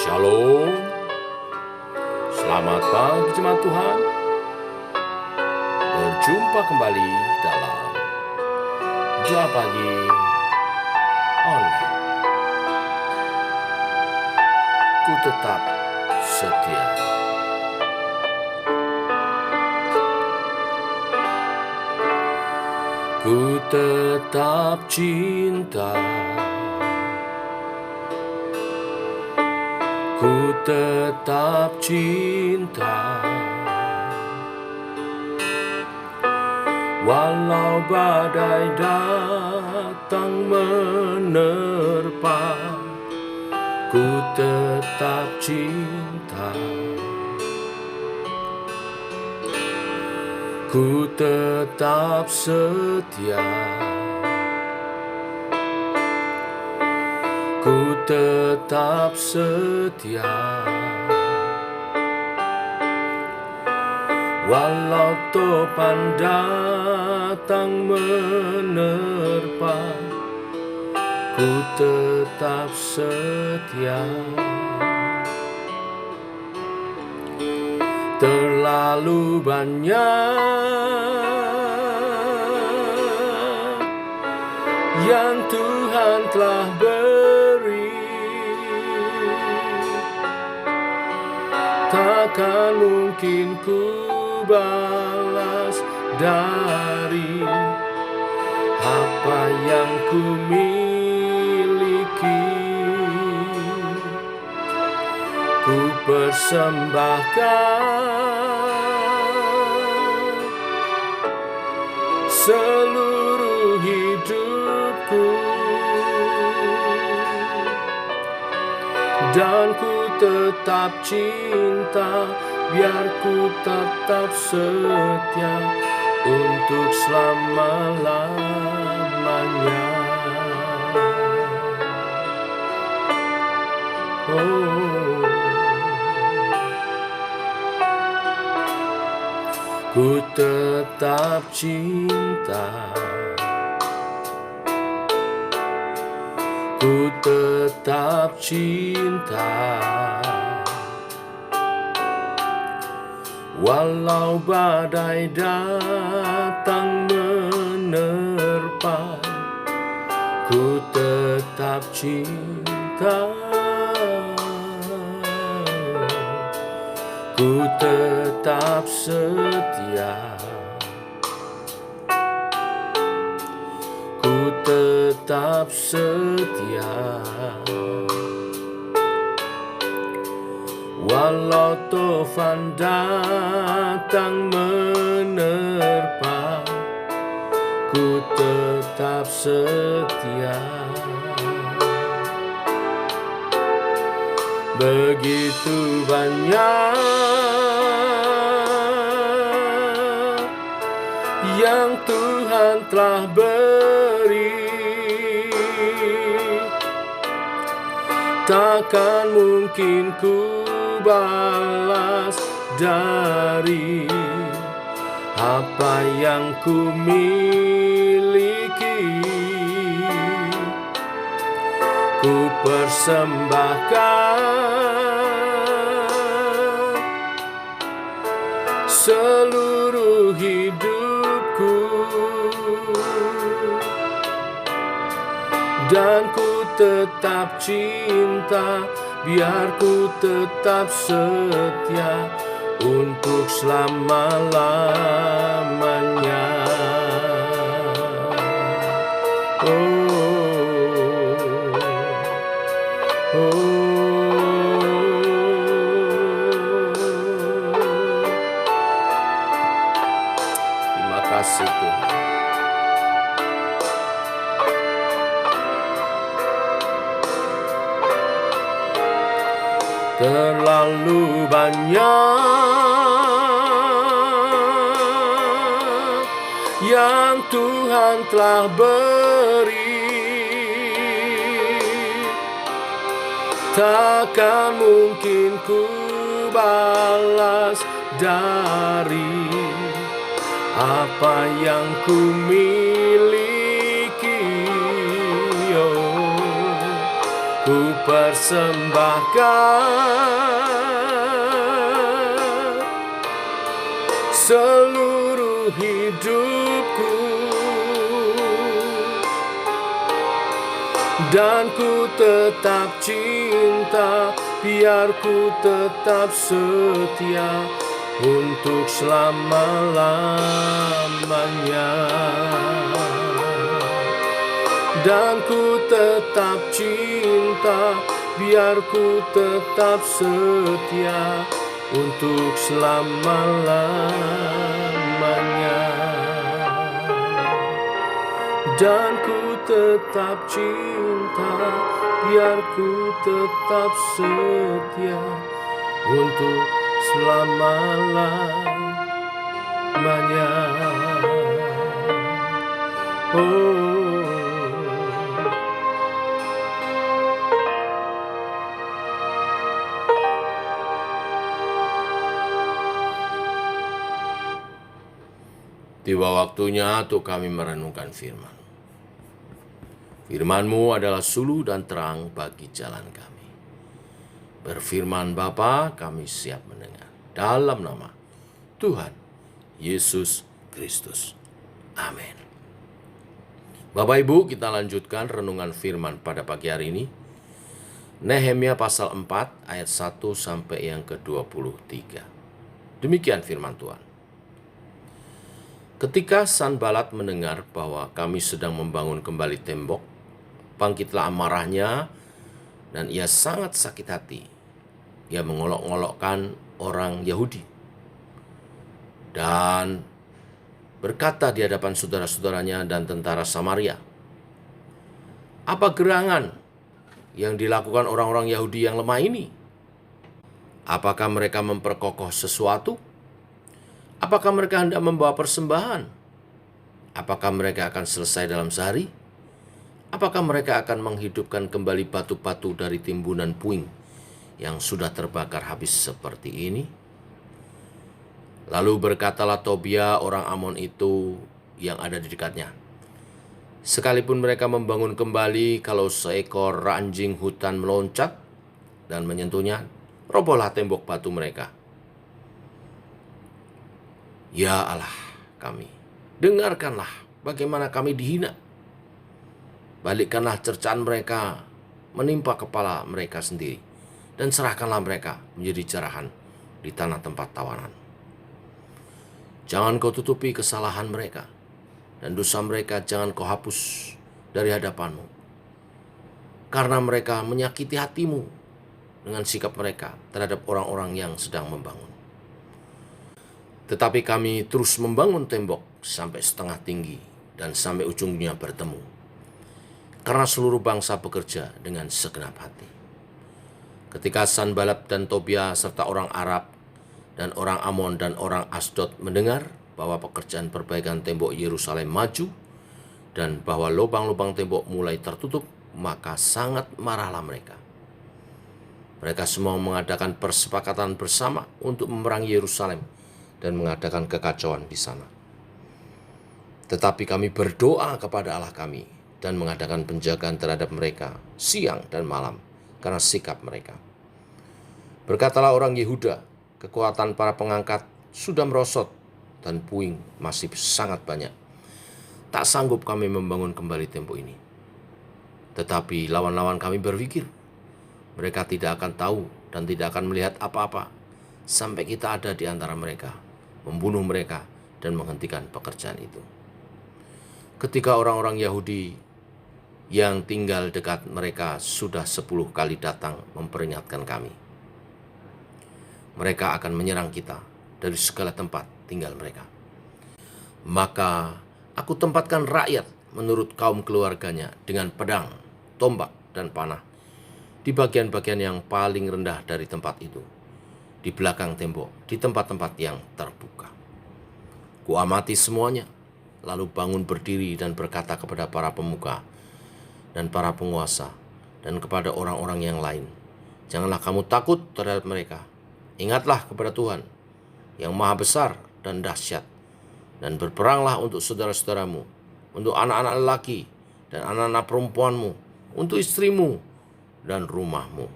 Shalom, selamat pagi jemaat Tuhan. Berjumpa kembali dalam Doa Pagi Online. Ku tetap setia. Ku tetap cinta. Ku tetap cinta, walau badai datang menerpa. Ku tetap cinta, ku tetap setia. Ku tetap setia, walau topan datang menerpa. Ku tetap setia. Terlalu banyak yang Tuhan telah beri, takkan mungkin ku balas dari apa yang ku miliki. Ku persembahkan seluruh hidupku, dan ku tetap cinta, biar ku tetap setia untuk selama-lamanya. Ku tetap cinta, ku tetap cinta, walau badai datang menerpa. Ku tetap cinta, ku tetap setia. Ku tetap setia, walau topan datang menerpa. Ku tetap setia. Begitu banyak yang Tuhan telah beri, takkan mungkin ku balas dari apa yang ku miliki. Ku persembahkan seluruh hidupku, dan ku tetap cinta, biar ku tetap setia untuk selama-lamanya. Terima kasih Tuhan. Terlalu banyak yang Tuhan telah beri, takkan mungkin ku balas dari apa yang ku miliki. ku persembahkan seluruh hidupku, dan ku tetap cinta, biar ku tetap setia untuk selama-lamanya. Dan ku tetap cinta, biar ku tetap setia untuk selama-lamanya. Dan ku tetap cinta, biar ku tetap setia untuk selama-lamanya. Oh. Tiba waktunya untuk kami merenungkan firman. Firman-Mu adalah suluh dan terang bagi jalan kami. Berfirman Bapa, kami siap mendengar. Dalam nama Tuhan Yesus Kristus. Amin. Bapak Ibu, kita lanjutkan renungan firman pada pagi hari ini. Nehemia pasal 4 ayat 1 sampai yang ke-23. Demikian firman Tuhan. Ketika Sanbalat mendengar bahwa kami sedang membangun kembali tembok, bangkitlah amarahnya dan ia sangat sakit hati. Ia mengolok-olokkan orang Yahudi dan berkata di hadapan saudara-saudaranya dan tentara Samaria, "Apa gerangan yang dilakukan orang-orang Yahudi yang lemah ini? Apakah mereka memperkokoh sesuatu? Apakah mereka hendak membawa persembahan? Apakah mereka akan selesai dalam sehari? Apakah mereka akan menghidupkan kembali batu-batu dari timbunan puing yang sudah terbakar habis seperti ini?" Lalu berkatalah Tobia orang Amon itu yang ada di dekatnya, "Sekalipun mereka membangun kembali, kalau seekor anjing hutan meloncat dan menyentuhnya, robohlah tembok batu mereka. Ya Allah kami, dengarkanlah bagaimana kami dihina. Balikkanlah cercaan mereka menimpa kepala mereka sendiri, dan serahkanlah mereka menjadi jarahan di tanah tempat tawanan. Jangan kau tutupi kesalahan mereka, dan dosa mereka jangan kau hapus dari hadapanmu. Karena mereka menyakiti hatimu dengan sikap mereka terhadap orang-orang yang sedang membangun. Tetapi kami terus membangun tembok sampai setengah tinggi dan sampai ujungnya bertemu. Karena seluruh bangsa bekerja dengan segenap hati." Ketika Sanbalat dan Tobia serta orang Arab dan orang Amon dan orang Asdod mendengar bahwa pekerjaan perbaikan tembok Yerusalem maju dan bahwa lubang-lubang tembok mulai tertutup, maka sangat marahlah mereka. Mereka semua mengadakan persepakatan bersama untuk memerangi Yerusalem dan mengadakan kekacauan di sana. Tetapi kami berdoa kepada Allah kami dan mengadakan penjagaan terhadap mereka siang dan malam karena sikap mereka. Berkatalah orang Yehuda, kekuatan para pengangkat sudah merosot dan puing masih sangat banyak. Tak sanggup kami membangun kembali tembok ini. Tetapi lawan-lawan kami berpikir, mereka tidak akan tahu dan tidak akan melihat apa-apa sampai kita ada di antara mereka, membunuh mereka dan menghentikan pekerjaan itu. Ketika orang-orang Yahudi yang tinggal dekat mereka sudah 10 kali datang memperingatkan kami, mereka akan menyerang kita dari segala tempat tinggal mereka. Maka aku tempatkan rakyat menurut kaum keluarganya dengan pedang, tombak, dan panah di bagian-bagian yang paling rendah dari tempat itu, di belakang tembok, di tempat-tempat yang terbuka. Kuamati semuanya, lalu bangun berdiri dan berkata kepada para pemuka dan para penguasa dan kepada orang-orang yang lain, "Janganlah kamu takut terhadap mereka. Ingatlah kepada Tuhan yang maha besar dan dahsyat, dan berperanglah untuk saudara-saudaramu, untuk anak-anak lelaki dan anak-anak perempuanmu, untuk istrimu dan rumahmu.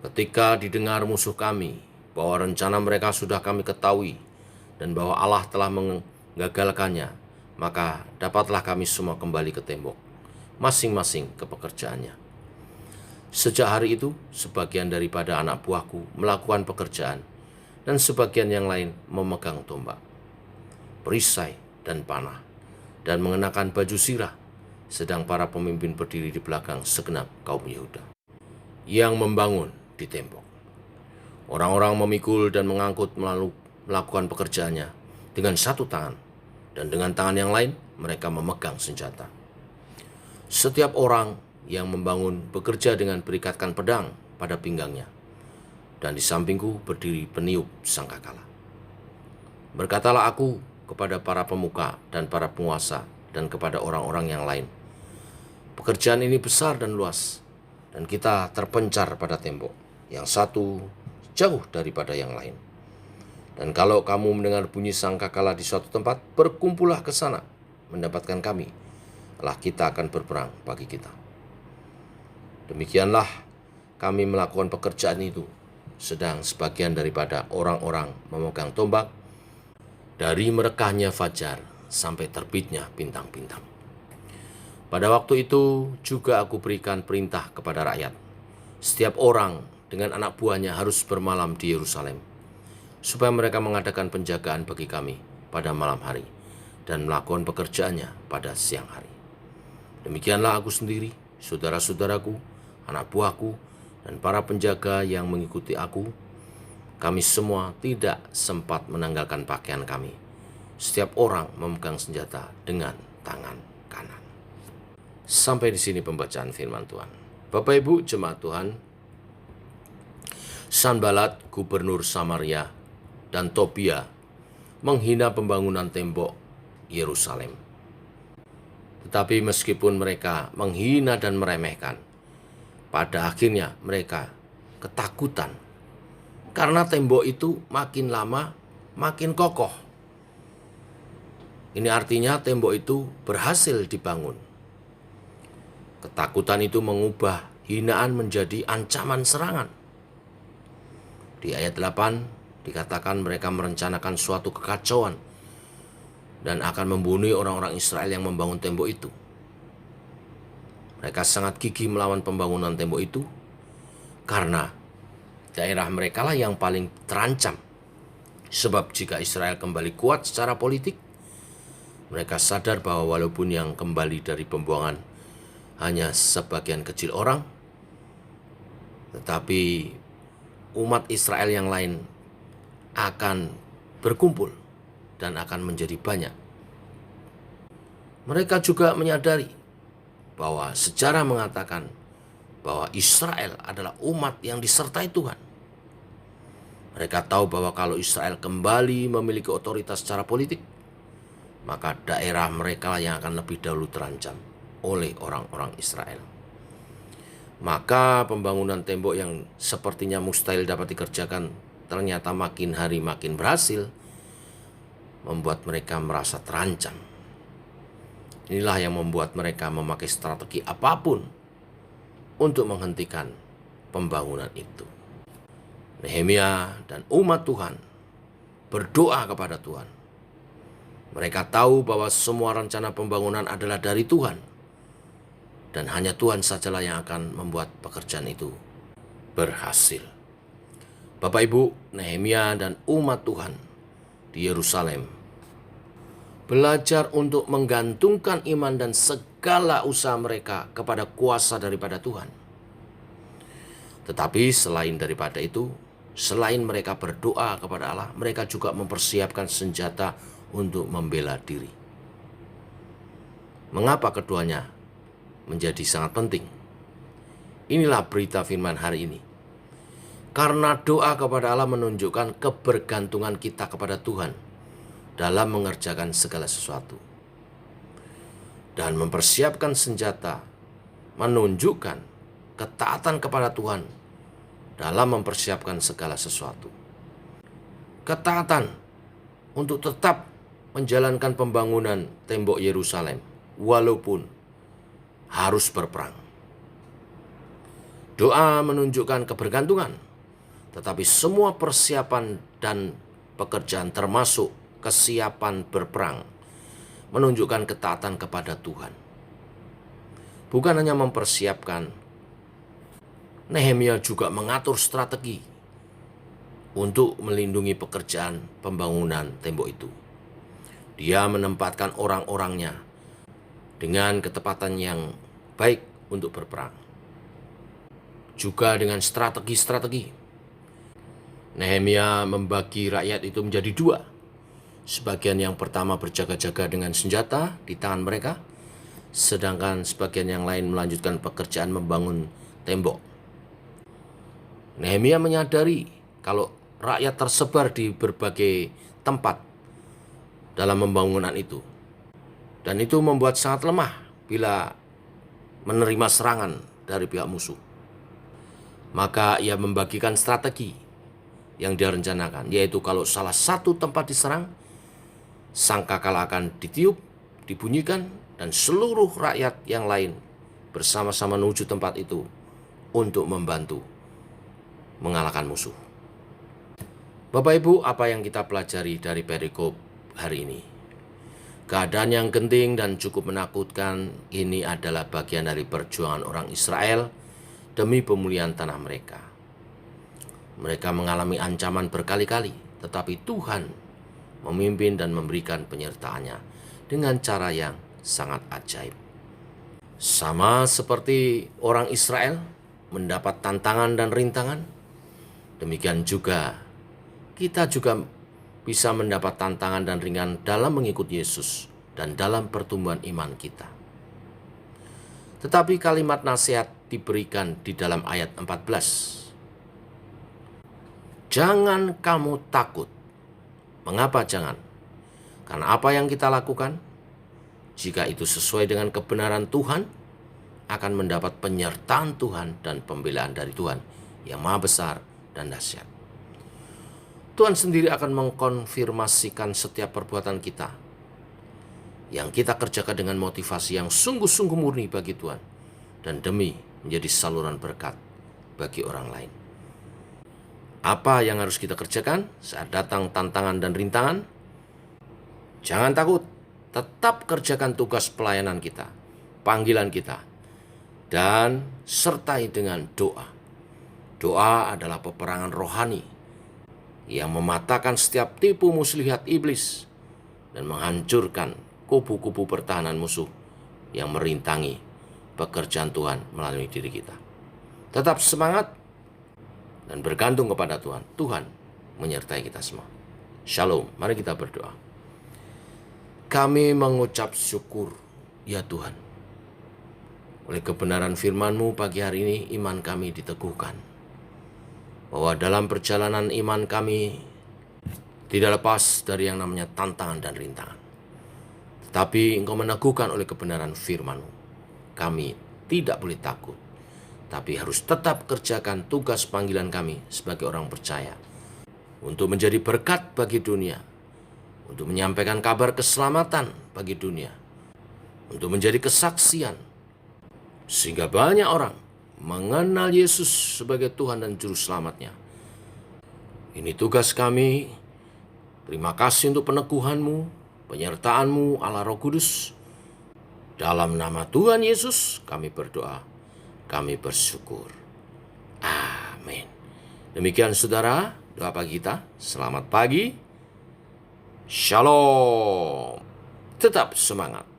Ketika didengar musuh kami bahwa rencana mereka sudah kami ketahui dan bahwa Allah telah menggagalkannya, maka dapatlah kami semua kembali ke tembok, masing-masing ke pekerjaannya. Sejak hari itu, sebagian daripada anak buahku melakukan pekerjaan, dan sebagian yang lain memegang tombak, perisai, dan panah, dan mengenakan baju sirah, sedang para pemimpin berdiri di belakang segenap kaum Yehuda yang membangun di tembok. Orang-orang memikul dan mengangkut melakukan pekerjaannya dengan satu tangan, dan dengan tangan yang lain mereka memegang senjata. Setiap orang yang membangun bekerja dengan berikatkan pedang pada pinggangnya, dan di sampingku berdiri peniup sangkakala. Berkatalah aku kepada para pemuka dan para penguasa dan kepada orang-orang yang lain, pekerjaan ini besar dan luas, dan kita terpencar pada tembok, yang satu jauh daripada yang lain. Dan kalau kamu mendengar bunyi sangkakala di suatu tempat, berkumpullah ke sana mendapatkan kami, lah kita akan berperang bagi kita. Demikianlah kami melakukan pekerjaan itu, sedang sebagian daripada orang-orang memegang tombak dari merekahnya fajar sampai terbitnya bintang-bintang. Pada waktu itu juga aku berikan perintah kepada rakyat, setiap orang dengan anak buahnya harus bermalam di Yerusalem, supaya mereka mengadakan penjagaan bagi kami pada malam hari dan melakukan pekerjaannya pada siang hari. Demikianlah aku sendiri, saudara-saudaraku, anak buahku, dan para penjaga yang mengikuti aku, kami semua tidak sempat menanggalkan pakaian kami. Setiap orang memegang senjata dengan tangan kanan. Sampai di sini pembacaan firman Tuhan. Bapak Ibu jemaat Tuhan, Sanbalat, gubernur Samaria, dan Tobia menghina pembangunan tembok Yerusalem. Tetapi meskipun mereka menghina dan meremehkan, pada akhirnya mereka ketakutan karena tembok itu makin lama makin kokoh. Ini artinya tembok itu berhasil dibangun. Ketakutan itu mengubah hinaan menjadi ancaman serangan. Di ayat 8 dikatakan mereka merencanakan suatu kekacauan dan akan membunuh orang-orang Israel yang membangun tembok itu. Mereka sangat gigih melawan pembangunan tembok itu karena daerah mereka lah yang paling terancam. Sebab jika Israel kembali kuat secara politik, mereka sadar bahwa walaupun yang kembali dari pembuangan hanya sebagian kecil orang, tetapi umat Israel yang lain akan berkumpul dan akan menjadi banyak. Mereka juga menyadari bahwa sejarah mengatakan bahwa Israel adalah umat yang disertai Tuhan. Mereka tahu bahwa kalau Israel kembali memiliki otoritas secara politik, maka daerah mereka yang akan lebih dahulu terancam oleh orang-orang Israel. Maka pembangunan tembok yang sepertinya mustahil dapat dikerjakan ternyata makin hari makin berhasil, membuat mereka merasa terancam. Inilah yang membuat mereka memakai strategi apapun untuk menghentikan pembangunan itu. Nehemia dan umat Tuhan berdoa kepada Tuhan. Mereka tahu bahwa semua rencana pembangunan adalah dari Tuhan, dan hanya Tuhan sajalah yang akan membuat pekerjaan itu berhasil. Bapak Ibu, Nehemia dan umat Tuhan di Yerusalem belajar untuk menggantungkan iman dan segala usaha mereka kepada kuasa daripada Tuhan. Tetapi selain daripada itu, selain mereka berdoa kepada Allah, mereka juga mempersiapkan senjata untuk membela diri. Mengapa keduanya menjadi sangat penting? Inilah berita firman hari ini. Karena doa kepada Allah menunjukkan kebergantungan kita kepada Tuhan dalam mengerjakan segala sesuatu. Dan mempersiapkan senjata menunjukkan ketaatan kepada Tuhan dalam mempersiapkan segala sesuatu. Ketaatan untuk tetap menjalankan pembangunan tembok Yerusalem walaupun harus berperang. Doa menunjukkan kebergantungan, tetapi semua persiapan dan pekerjaan termasuk kesiapan berperang menunjukkan ketaatan kepada Tuhan. Bukan hanya mempersiapkan, Nehemia juga mengatur strategi untuk melindungi pekerjaan pembangunan tembok itu. Dia menempatkan orang-orangnya dengan ketepatan yang baik untuk berperang. Juga dengan strategi-strategi. Nehemia membagi rakyat itu menjadi dua. Sebagian yang pertama berjaga-jaga dengan senjata di tangan mereka, sedangkan sebagian yang lain melanjutkan pekerjaan membangun tembok. Nehemia menyadari kalau rakyat tersebar di berbagai tempat dalam pembangunan itu. Dan itu membuat sangat lemah bila menerima serangan dari pihak musuh. Maka ia membagikan strategi yang dia rencanakan, yaitu kalau salah satu tempat diserang, sangkakala akan ditiup, dibunyikan, dan seluruh rakyat yang lain bersama-sama menuju tempat itu untuk membantu mengalahkan musuh. Bapak Ibu, apa yang kita pelajari dari perikop hari ini? Keadaan yang genting dan cukup menakutkan ini adalah bagian dari perjuangan orang Israel demi pemulihan tanah mereka. Mereka mengalami ancaman berkali-kali, tetapi Tuhan memimpin dan memberikan penyertaannya dengan cara yang sangat ajaib. Sama seperti orang Israel mendapat tantangan dan rintangan, demikian juga kita juga bisa mendapat tantangan dan ringan dalam mengikuti Yesus dan dalam pertumbuhan iman kita. Tetapi kalimat nasihat diberikan di dalam ayat 14. Jangan kamu takut. Mengapa jangan? Karena apa yang kita lakukan, jika itu sesuai dengan kebenaran Tuhan, akan mendapat penyertaan Tuhan dan pembelaan dari Tuhan yang maha besar dan dahsyat. Tuhan sendiri akan mengkonfirmasikan setiap perbuatan kita yang kita kerjakan dengan motivasi yang sungguh-sungguh murni bagi Tuhan dan demi menjadi saluran berkat bagi orang lain. Apa yang harus kita kerjakan saat datang tantangan dan rintangan? Jangan takut, tetap kerjakan tugas pelayanan kita, panggilan kita, dan sertai dengan doa. Doa adalah peperangan rohani yang mematahkan setiap tipu muslihat iblis dan menghancurkan kubu-kubu pertahanan musuh yang merintangi pekerjaan Tuhan melalui diri kita. Tetap semangat dan bergantung kepada Tuhan. Tuhan menyertai kita semua. Shalom, mari kita berdoa. Kami mengucap syukur, ya Tuhan. Oleh kebenaran firman-Mu pagi hari ini, iman kami diteguhkan. Bahwa dalam perjalanan iman kami tidak lepas dari yang namanya tantangan dan rintangan. Tetapi Engkau meneguhkan oleh kebenaran firman-Mu. Kami tidak boleh takut, tapi harus tetap kerjakan tugas panggilan kami sebagai orang percaya. Untuk menjadi berkat bagi dunia. Untuk menyampaikan kabar keselamatan bagi dunia. Untuk menjadi kesaksian. Sehingga banyak orang mengenal Yesus sebagai Tuhan dan Juru Selamatnya. Ini tugas kami. Terima kasih untuk peneguhan-Mu, penyertaan-Mu, Allah Roh Kudus. Dalam nama Tuhan Yesus kami berdoa, kami bersyukur. Amin. Demikian saudara, doa pagi kita. Selamat pagi. Shalom. Tetap semangat.